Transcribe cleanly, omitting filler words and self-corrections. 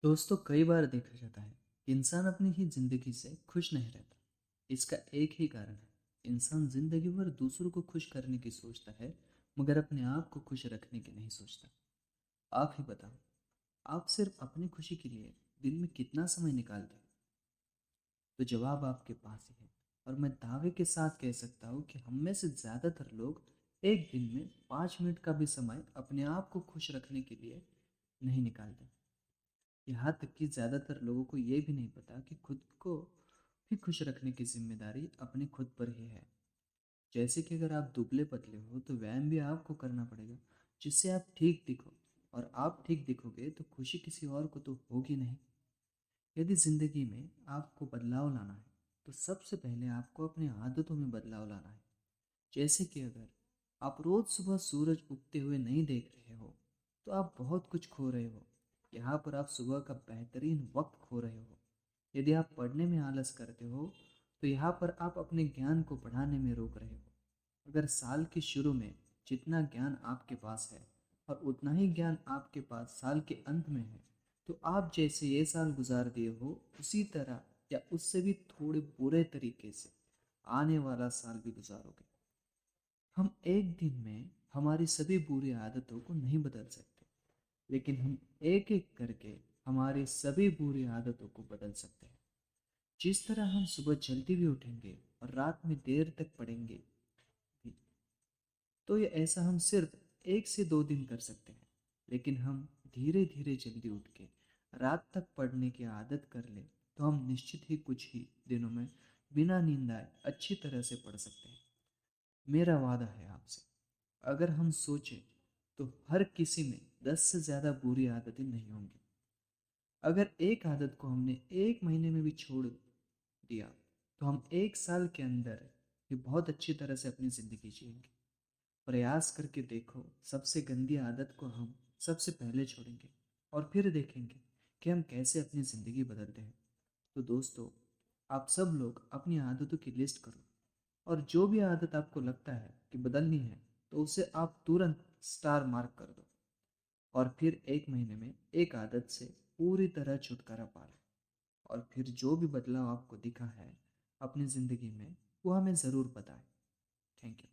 दोस्तों, कई बार देखा जाता है कि इंसान अपनी ही जिंदगी से खुश नहीं रहता। इसका एक ही कारण है, इंसान जिंदगी भर दूसरों को खुश करने की सोचता है, मगर अपने आप को खुश रखने की नहीं सोचता। आप ही बताओ, आप सिर्फ अपनी खुशी के लिए दिन में कितना समय निकालते हैं? तो जवाब आपके पास ही है। और मैं दावे के साथ कह सकता हूँ कि हम में से ज़्यादातर लोग एक दिन में 5 मिनट का भी समय अपने आप को खुश रखने के लिए नहीं निकालते। यहाँ तक कि ज़्यादातर लोगों को ये भी नहीं पता कि खुद को भी खुश रखने की जिम्मेदारी अपने खुद पर ही है। जैसे कि अगर आप दुबले पतले हो तो व्यायाम भी आपको करना पड़ेगा, जिससे आप ठीक दिखो। और आप ठीक दिखोगे तो खुशी किसी और को तो होगी नहीं। यदि ज़िंदगी में आपको बदलाव लाना है, तो सबसे पहले आपको अपनी आदतों में बदलाव लाना है। जैसे कि अगर आप रोज सुबह सूरज उगते हुए नहीं देख रहे हो, तो आप बहुत कुछ खो रहे हो। यहाँ पर आप सुबह का बेहतरीन वक्त खो रहे हो। यदि आप पढ़ने में आलस करते हो, तो यहाँ पर आप अपने ज्ञान को बढ़ाने में रोक रहे हो। अगर साल के शुरू में जितना ज्ञान आपके पास है और उतना ही ज्ञान आपके पास साल के अंत में है, तो आप जैसे ये साल गुजार दिए हो, उसी तरह या उससे भी थोड़े बुरे तरीके से आने वाला साल भी गुजारोगे। हम एक दिन में हमारी सभी बुरी आदतों को नहीं बदल सकते, लेकिन हम एक एक करके हमारी सभी बुरी आदतों को बदल सकते हैं। जिस तरह हम सुबह जल्दी भी उठेंगे और रात में देर तक पढ़ेंगे भी, तो ये ऐसा हम सिर्फ 1 से 2 दिन कर सकते हैं। लेकिन हम धीरे धीरे जल्दी उठ के रात तक पढ़ने की आदत कर ले, तो हम निश्चित ही कुछ ही दिनों में बिना नींद आए अच्छी तरह से पढ़ सकते हैं। मेरा वादा है आपसे, अगर हम सोचें तो हर किसी में 10 से ज़्यादा बुरी आदतें नहीं होंगी। अगर एक आदत को हमने एक महीने में भी छोड़ दिया, तो हम एक साल के अंदर ये बहुत अच्छी तरह से अपनी ज़िंदगी जिएंगे। प्रयास करके देखो, सबसे गंदी आदत को हम सबसे पहले छोड़ेंगे और फिर देखेंगे कि हम कैसे अपनी ज़िंदगी बदलते हैं। तो दोस्तों, आप सब लोग अपनी आदतों की लिस्ट करो, और जो भी आदत आपको लगता है कि बदलनी है, तो उसे आप तुरंत स्टार मार्क कर दो। और फिर एक महीने में एक आदत से पूरी तरह छुटकारा पा लो। और फिर जो भी बदलाव आपको दिखा है अपनी ज़िंदगी में, वो हमें ज़रूर बताएं। Thank you.